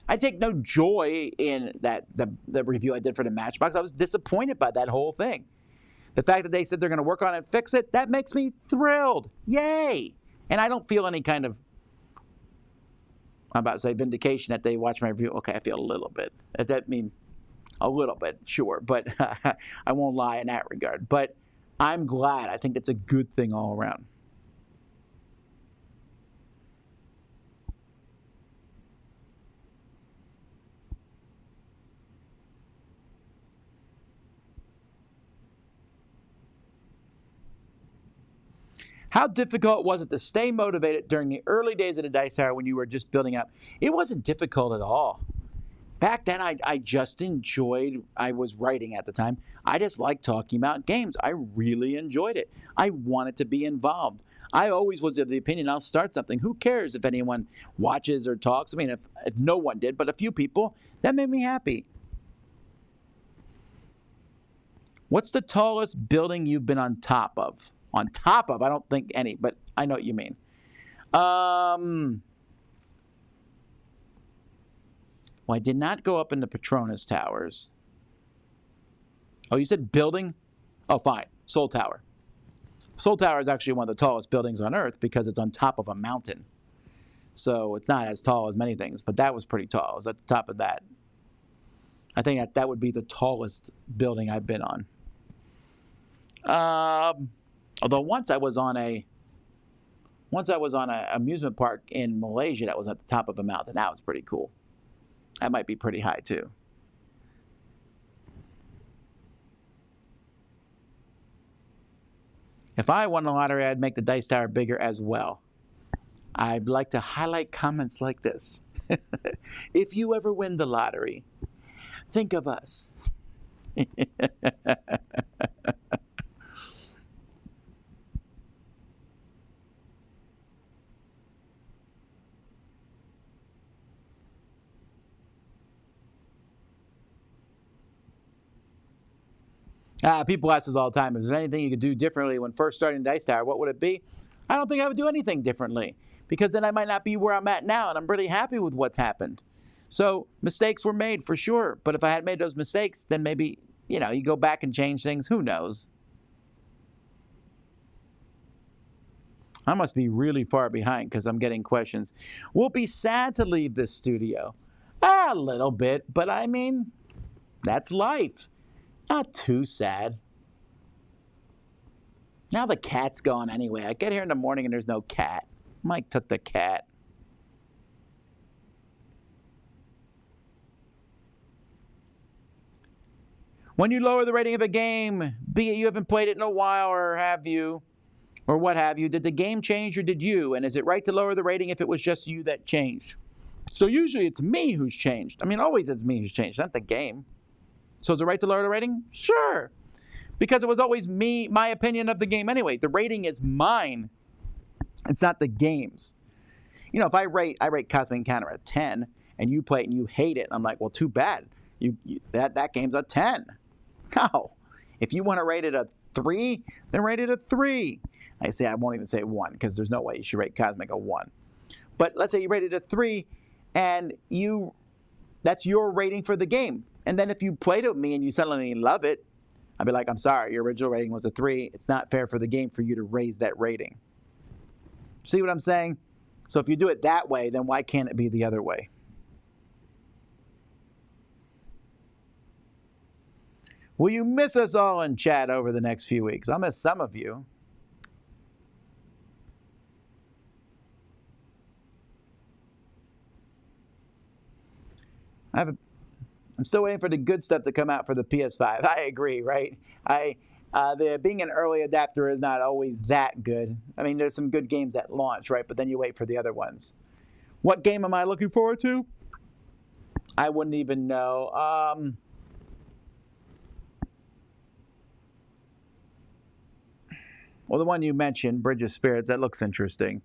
I take no joy in the review I did for the Matchbox. I was disappointed by that whole thing. The fact that they said they're going to work on it and fix it, that makes me thrilled. Yay! And I don't feel any kind of, I'm about to say vindication that they watch my review. Okay, I feel a little bit. That means a little bit, sure, but I won't lie in that regard. But I'm glad. I think that's a good thing all around. How difficult was it to stay motivated during the early days of the Dice Tower when you were just building up? It wasn't difficult at all. Back then, I just enjoyed, I was writing at the time. I just liked talking about games. I really enjoyed it. I wanted to be involved. I always was of the opinion, I'll start something. Who cares if anyone watches or talks? I mean, if no one did, but a few people, that made me happy. What's the tallest building you've been on top of? On top of, I don't think any, but I know what you mean. Well, I did not go up in the Patronus Towers. Oh, you said building? Oh, fine. Sol Tower. Sol Tower is actually one of the tallest buildings on Earth because it's on top of a mountain. So it's not as tall as many things, but that was pretty tall. It was at the top of that. I think that would be the tallest building I've been on. Although once I was on an amusement park in Malaysia that was at the top of a mountain. That was pretty cool. That might be pretty high too. If I won the lottery, I'd make the Dice Tower bigger as well. I'd like to highlight comments like this. If you ever win the lottery, think of us. People ask us all the time, is there anything you could do differently when first starting Dice Tower? What would it be? I don't think I would do anything differently because then I might not be where I'm at now, and I'm really happy with what's happened. So mistakes were made for sure, but if I had made those mistakes, then maybe, you go back and change things. Who knows? I must be really far behind because I'm getting questions. Will it be sad to leave this studio? A little bit, but I mean, that's life. Not too sad. Now the cat's gone anyway. I get here in the morning and there's no cat. Mike took the cat. When you lower the rating of a game, be it you haven't played it in a while or have you, or what have you, did the game change or did you? And is it right to lower the rating if it was just you that changed? So usually it's me who's changed. I mean, always it's me who's changed, not the game. So is it right to lower the rating? Sure. Because it was always my opinion of the game anyway. The rating is mine. It's not the game's. If I rate Cosmic Encounter a 10 and you play it and you hate it, I'm like, well, too bad. That game's a 10. No. If you want to rate it a 3, then rate it a 3. I say I won't even say 1 because there's no way you should rate Cosmic a 1. But let's say you rate it a 3, and that's your rating for the game. And then if you played it with me and you suddenly love it, I'd be like, I'm sorry, your original rating was a 3. It's not fair for the game for you to raise that rating. See what I'm saying? So if you do it that way, then why can't it be the other way? Will you miss us all in chat over the next few weeks? I'll miss some of you. I'm still waiting for the good stuff to come out for the PS5. I agree, right? Being an early adapter is not always that good. I mean, there's some good games at launch, right? But then you wait for the other ones. What game am I looking forward to? I wouldn't even know. Well, the one you mentioned, Bridge of Spirits, that looks interesting.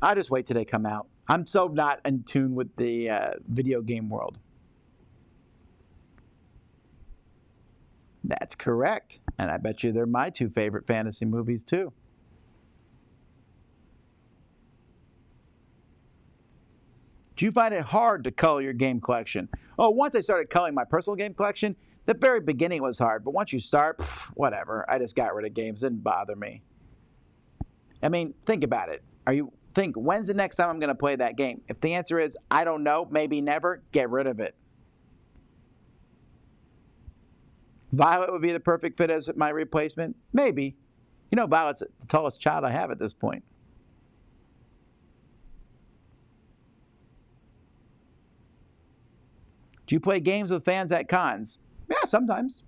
I'll just wait till they come out. I'm so not in tune with the video game world. That's correct. And I bet you they're my 2 favorite fantasy movies, too. Do you find it hard to cull your game collection? Oh, once I started culling my personal game collection, the very beginning was hard. But once you start, whatever. I just got rid of games. It didn't bother me. I mean, think about it. Think, when's the next time I'm going to play that game? If the answer is, I don't know, maybe never, get rid of it. Violet would be the perfect fit as my replacement? Maybe. You know, Violet's the tallest child I have at this point. Do you play games with fans at cons? Yeah, sometimes.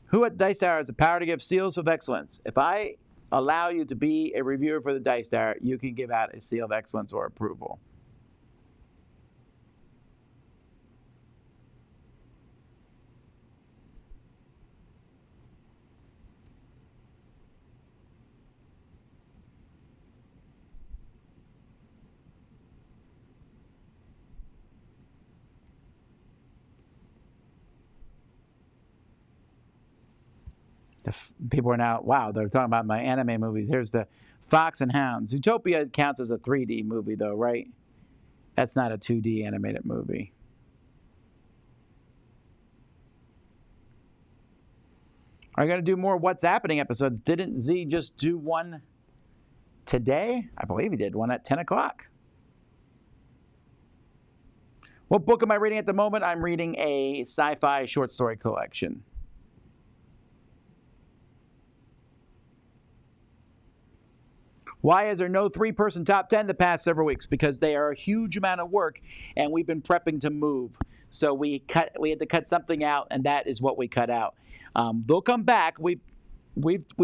Who at Dice Tower has the power to give seals of excellence? If I allow you to be a reviewer for the Dice Tower, you can give out a seal of excellence or approval. People are now, wow, they're talking about my anime movies. Here's the Fox and Hound. Zootopia counts as a 3D movie, though, right? That's not a 2D animated movie. Are you going to do more What's Happening episodes? Didn't Z just do one today? I believe he did one at 10 o'clock. What book am I reading at the moment? I'm reading a sci-fi short story collection. Why is there no 3-person top 10 the past several weeks? Because they are a huge amount of work, and we've been prepping to move. So we had to cut something out, and that is what we cut out. They'll come back. We've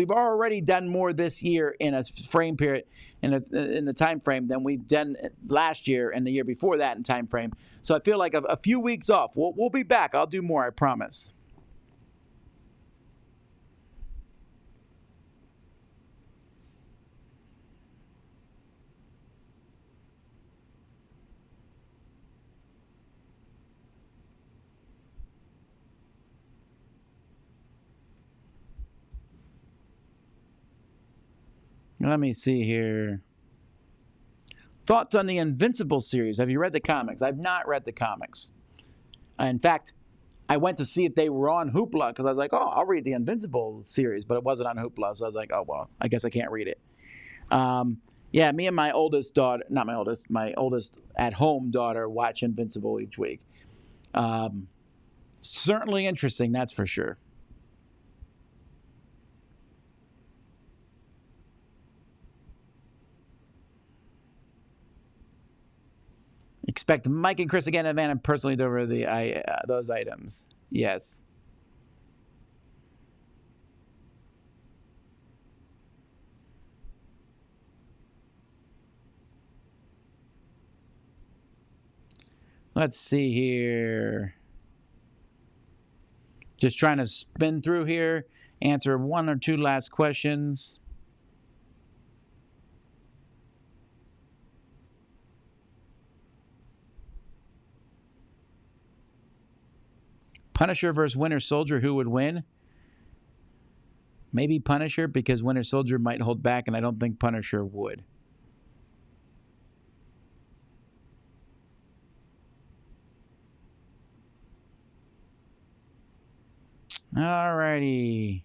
already done more this year in a frame period, in the time frame, than we've done last year and the year before that in time frame. So I feel like a few weeks off. We'll be back. I'll do more, I promise. Let me see here. Thoughts on the Invincible series? Have you read the comics? I've not read the comics. In fact, I went to see if they were on Hoopla because I was like, oh, I'll read the Invincible series, but it wasn't on Hoopla. So I was like, oh, well, I guess I can't read it. Yeah, me and my oldest daughter, not my oldest at-home daughter watch Invincible each week. Certainly interesting, that's for sure. Expect Mike and Chris again, and Van, and personally deliver those items. Yes. Let's see here. Just trying to spin through here, answer 1 or 2 last questions. Punisher versus Winter Soldier, who would win? Maybe Punisher, because Winter Soldier might hold back, and I don't think Punisher would. Alrighty.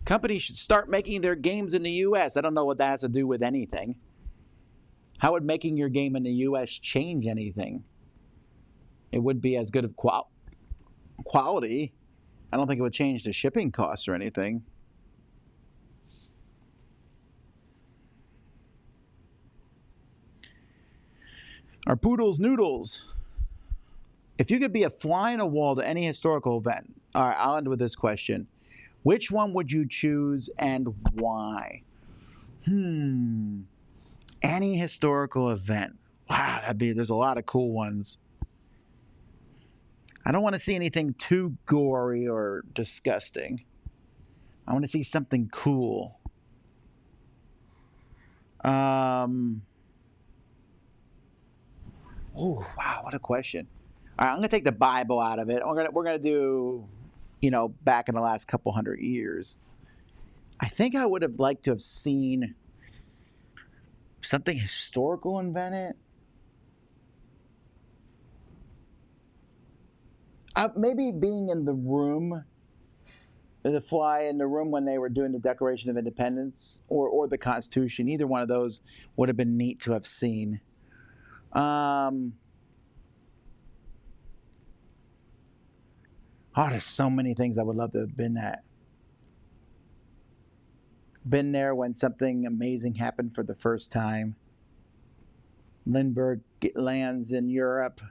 Companies should start making their games in the U.S. I don't know what that has to do with anything. How would making your game in the U.S. change anything? It would be as good of quality. I don't think it would change the shipping costs or anything. Are poodles noodles? If you could be a fly on a wall to any historical event, all right, I'll end with this question. Which one would you choose and why? Any historical event. Wow, there's a lot of cool ones. I don't want to see anything too gory or disgusting. I want to see something cool. Oh, wow, what a question. All right, I'm going to take the Bible out of it. We're going to do, back in the last couple hundred years. I think I would have liked to have seen something historical invented. Maybe being in the room, the fly in the room when they were doing the Declaration of Independence or the Constitution. Either one of those would have been neat to have seen. There's so many things I would love to have been at. Been there when something amazing happened for the first time. Lindbergh lands in Europe.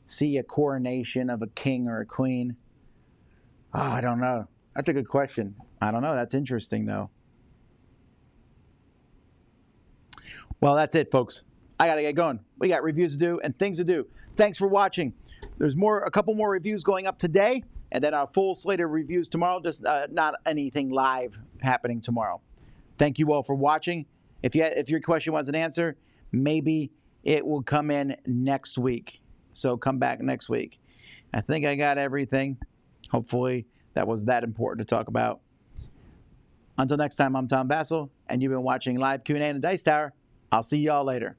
See a coronation of a king or a queen. I don't know. That's a good question. I don't know. That's interesting, though. Well, that's it, folks. I got to get going. We got reviews to do and things to do. Thanks for watching. There's a couple more reviews going up today, and then our full slate of reviews tomorrow. Just not anything live happening tomorrow. Thank you all for watching. If your question wasn't answered, maybe it will come in next week. So come back next week. I think I got everything. Hopefully that was that important to talk about. Until next time, I'm Tom Vasel, and you've been watching Live Q&A in the Dice Tower. I'll see y'all later.